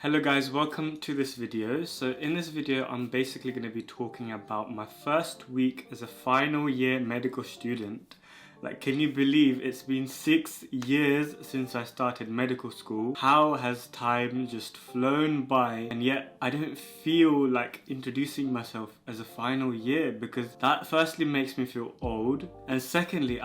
Hello guys, welcome to this video. So in this video, I'm basically going to be talking about my first week as a final year medical student. Like, can you believe it's been 6 years since I started medical school? How has time just flown by? And yet I don't feel like introducing myself as a final year, because that firstly makes me feel old. And secondly,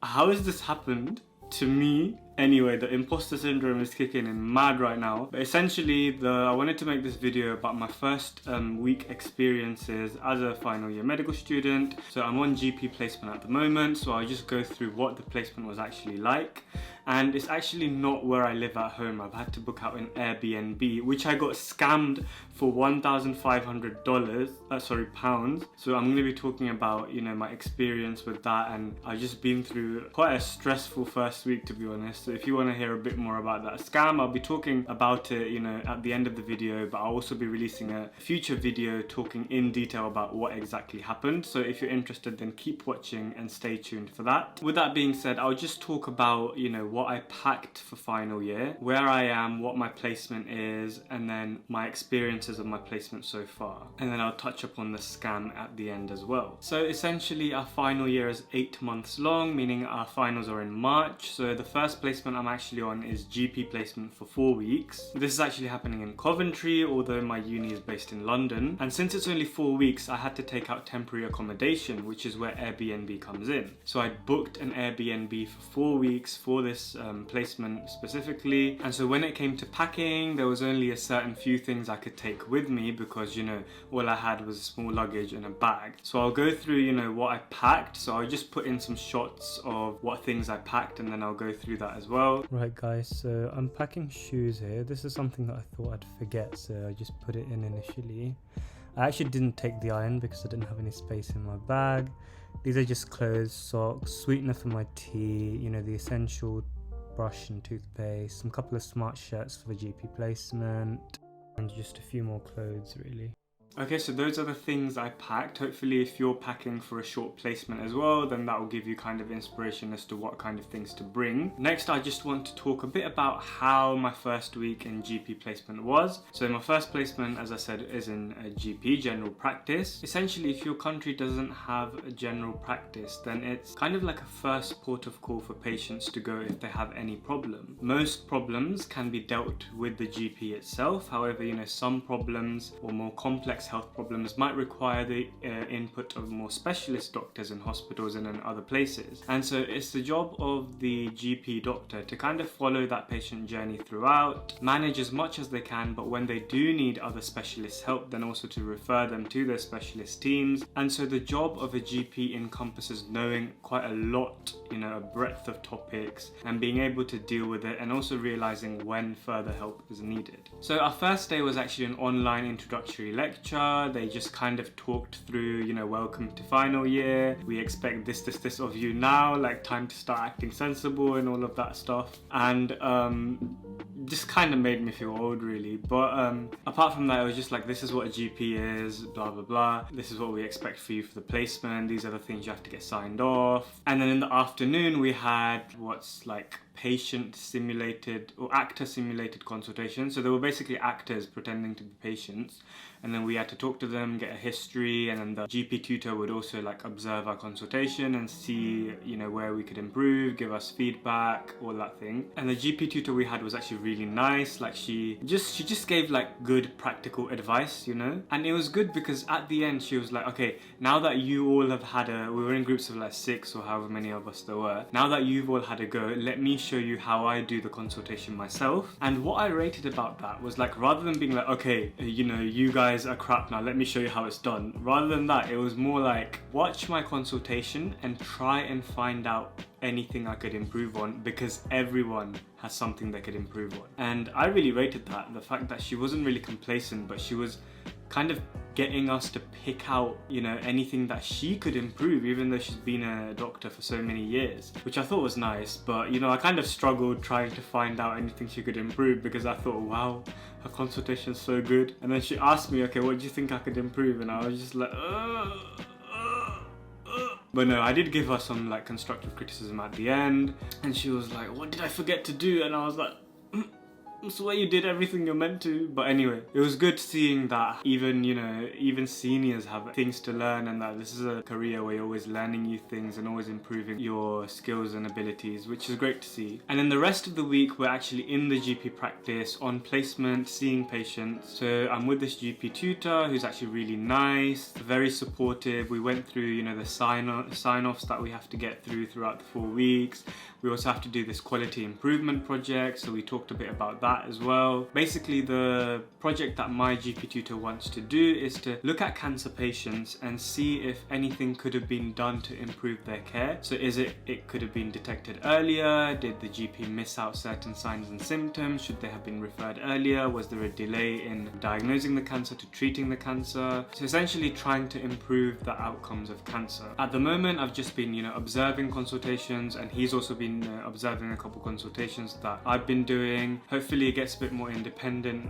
how has this happened to me? Anyway, the imposter syndrome is kicking in mad right now. But essentially, I wanted to make this video about my first week experiences as a final year medical student. So I'm on GP placement at the moment, so I'll just go through what the placement was actually like. And it's actually not where I live at home. I've had to book out an Airbnb, which I got scammed for £1,500, So I'm going to be talking about, my experience with that, and I've just been through quite a stressful first week, to be honest. So if you want to hear a bit more about that scam, I'll be talking about it, at the end of the video, but I'll also be releasing a future video talking in detail about what exactly happened. So if you're interested, then keep watching and stay tuned for that. With that being said, I'll just talk about, what I packed for final year, where I am, what my placement is, and then my experiences of my placement so far. And then I'll touch upon the scam at the end as well. So essentially, our final year is 8 months long, meaning our finals are in March. So the first placement I'm actually on is GP placement for 4 weeks. This is actually happening in Coventry, although my uni is based in London. And since it's only 4 weeks, I had to take out temporary accommodation, which is where Airbnb comes in. So I booked an Airbnb for 4 weeks for this placement specifically. And so when it came to packing, there was only a certain few things I could take with me, because all I had was a small luggage and a bag. So I'll go through what I packed. So I'll just put in some shots of what things I packed, and then I'll go through that as well. Right guys, so I'm packing shoes here. This is something that I thought I'd forget, so I just put it in initially. I actually didn't take the iron because I didn't have any space in my bag. These are just clothes, socks, sweetener for my tea, the essential brush and toothpaste, some couple of smart shirts for the GP placement, and just a few more clothes really. Okay, so those are the things I packed. Hopefully if you're packing for a short placement as well, then that will give you kind of inspiration as to what kind of things to bring. Next, I just want to talk a bit about how my first week in GP placement was. So my first placement, as I said, is in a GP, general practice. Essentially, if your country doesn't have a general practice, then it's kind of like a first port of call for patients to go if they have any problem. Most problems can be dealt with the GP itself. However, some problems or more complex health problems might require the input of more specialist doctors in hospitals and in other places. And so it's the job of the GP doctor to kind of follow that patient journey throughout, manage as much as they can, but when they do need other specialists' help, then also to refer them to their specialist teams. And so the job of a GP encompasses knowing quite a lot, a breadth of topics, and being able to deal with it, and also realizing when further help is needed. So our first day was actually an online introductory lecture. They just kind of talked through, welcome to final year. We expect this of you now, like time to start acting sensible and all of that stuff. And just kind of made me feel old really. But apart from that, it was just like, this is what a GP is, blah, blah, blah. This is what we expect for you for the placement. These are the things you have to get signed off. And then in the afternoon, we had what's like patient simulated or actor simulated consultation. So they were basically actors pretending to be patients, and then we had to talk to them, get a history, and then the GP tutor would also like observe our consultation and see where we could improve, give us feedback, all that thing. And the GP tutor we had was actually really nice. Like she just gave like good practical advice, and it was good because at the end she was like, okay, now that you all have had we were in groups of like 6 or however many of us there were, now that you've all had a go, let me show you how I do the consultation myself. And what I rated about that was like, rather than being like, okay, you guys are crap, now let me show you how it's done, rather than that, it was more like, watch my consultation and try and find out anything I could improve on, because everyone has something they could improve on. And I really rated that, the fact that she wasn't really complacent, but she was kind of getting us to pick out, anything that she could improve, even though she's been a doctor for so many years, which I thought was nice. But, I kind of struggled trying to find out anything she could improve, because I thought, wow, her consultation's so good. And then she asked me, okay, what do you think I could improve? And I was just like, But no, I did give her some like constructive criticism at the end, and she was like, what did I forget to do? And I was like, I swear you did everything you're meant to. But anyway, it was good seeing that even, you know, even seniors have things to learn, and that this is a career where you're always learning new things and always improving your skills and abilities, which is great to see. And then the rest of the week, we're actually in the GP practice on placement, seeing patients. So I'm with this GP tutor who's actually really nice, very supportive. We went through, you know, the sign-offs that we have to get through throughout the 4 weeks. We also have to do this quality improvement project, so we talked a bit about that as well. Basically, the project that my GP tutor wants to do is to look at cancer patients and see if anything could have been done to improve their care. So is it could have been detected earlier? Did the GP miss out certain signs and symptoms? Should they have been referred earlier? Was there a delay in diagnosing the cancer to treating the cancer? So essentially trying to improve the outcomes of cancer. At the moment, I've just been, you know, observing consultations, and he's also been observing a couple consultations that I've been doing. Hopefully it gets a bit more independent,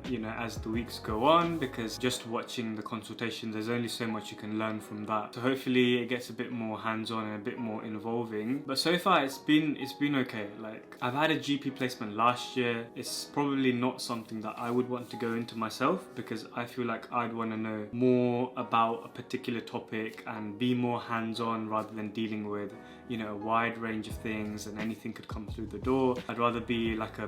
you know, as the weeks go on, because just watching the consultations, there's only so much you can learn from that. So hopefully it gets a bit more hands-on and a bit more involving. But so far it's been okay. Like, I've had a GP placement last year. It's probably not something that I would want to go into myself, because I feel like I'd want to know more about a particular topic and be more hands-on rather than dealing with, you know, a wide range of things and anything could come through the door. I'd rather be like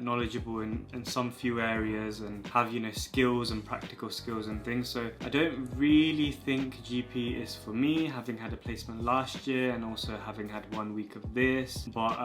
knowledgeable in some few areas and have, you know, skills and practical skills and things. So I don't really think GP is for me, having had a placement last year and also having had 1 week of this. But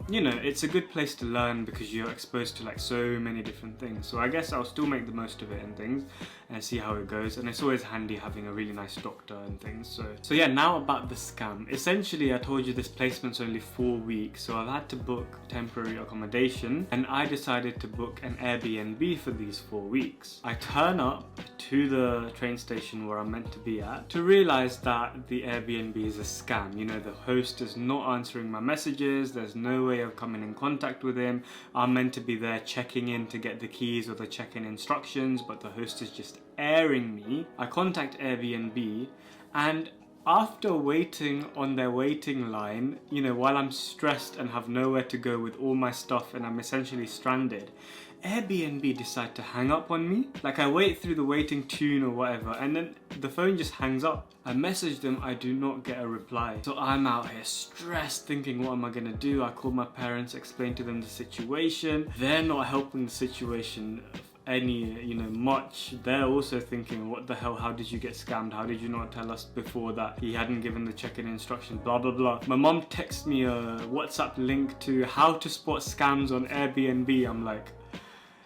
you know, it's a good place to learn because you're exposed to like so many different things. So I guess I'll still make the most of it and things and see how it goes. And it's always handy having a really nice doctor and things. So yeah, now about the scam. Essentially, I told you this placement's only 4 weeks, so I've had to book temporary accommodation, and I decided to book an Airbnb for these 4 weeks. I turn up to the train station where I'm meant to be at to realize that the Airbnb is a scam. You know, the host is not answering my messages, there's no way of coming in contact with him. I'm meant to be there checking in to get the keys or the check-in instructions, but the host is just airing me. I contact Airbnb, and after waiting on their waiting line, you know, while I'm stressed and have nowhere to go with all my stuff and I'm essentially stranded, Airbnb decide to hang up on me. Like, I wait through the waiting tune or whatever, and then the phone just hangs up. I message them, I do not get a reply. So I'm out here stressed, thinking, what am I gonna do? I call my parents, explain to them the situation. They're not helping the situation any, you know, much. They're also thinking, what the hell, how did you get scammed? How did you not tell us before that he hadn't given the check-in instructions, blah blah blah. My mom texts me a WhatsApp link to how to spot scams on Airbnb. I'm like,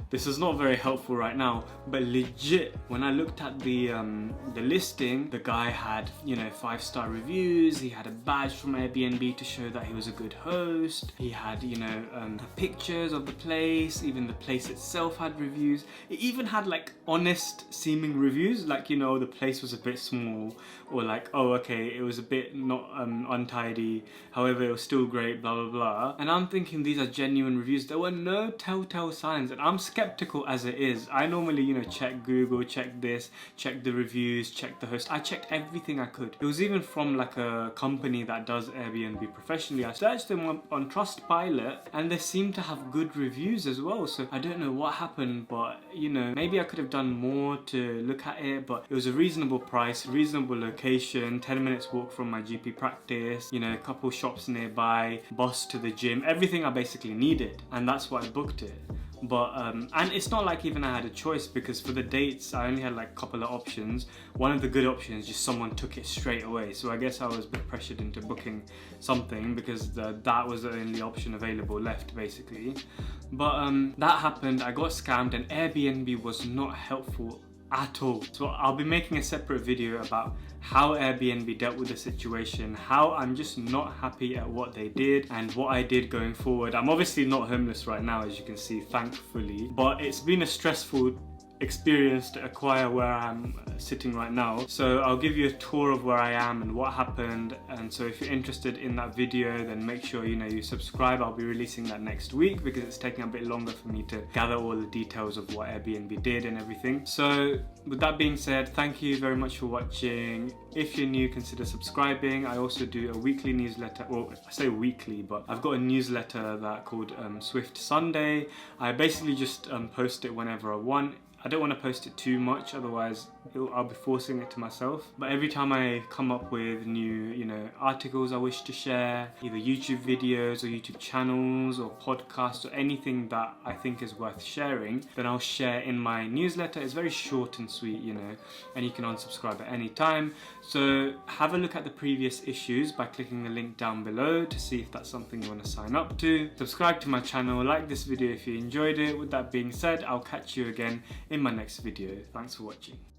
this is not very helpful right now. But legit, when I looked at the listing, the guy had, you know, 5-star reviews. He had a badge from Airbnb to show that he was a good host. He had, you know, pictures of the place. Even the place itself had reviews. It even had like honest seeming reviews, like, you know, the place was a bit small, or like, oh okay, it was a bit not untidy, however it was still great, blah blah blah. And I'm thinking these are genuine reviews. There were no telltale signs, and I'm skeptical as it is. I normally, you know, check Google, check this, check the reviews, check the host. I checked everything I could. It was even from like a company that does Airbnb professionally. I searched them on Trustpilot, and they seem to have good reviews as well. So I don't know what happened, but you know, maybe I could have done more to look at it. But it was a reasonable price, reasonable location, 10 minutes walk from my GP practice, you know, a couple shops nearby, bus to the gym, everything I basically needed, and that's why I booked it. But and it's not like even I had a choice, because for the dates I only had like a couple of options. One of the good options, just someone took it straight away, so I guess I was a bit pressured into booking something because that was the only option available left basically. But that happened, I got scammed, and Airbnb was not helpful at all. So I'll be making a separate video about how Airbnb dealt with the situation, how I'm just not happy at what they did and what I did going forward. I'm obviously not homeless right now, as you can see, thankfully, but it's been a stressful experience to acquire where I'm sitting right now. So I'll give you a tour of where I am and what happened, and so if you're interested in that video, then make sure you subscribe. I'll be releasing that next week because it's taking a bit longer for me to gather all the details of what Airbnb did and everything. So with that being said, thank you very much for watching. If you're new, consider subscribing. I also do a weekly newsletter, well, I say weekly, but I've got a newsletter that called Swift Sunday. I basically just post it whenever I want. I don't want to post it too much, otherwise I'll be forcing it to myself. But every time I come up with new, articles I wish to share, either YouTube videos or YouTube channels or podcasts or anything that I think is worth sharing, then I'll share in my newsletter. It's very short and sweet, and you can unsubscribe at any time. So have a look at the previous issues by clicking the link down below to see if that's something you want to sign up to. Subscribe to my channel, like this video if you enjoyed it. With that being said, I'll catch you again in my next video. Thanks for watching.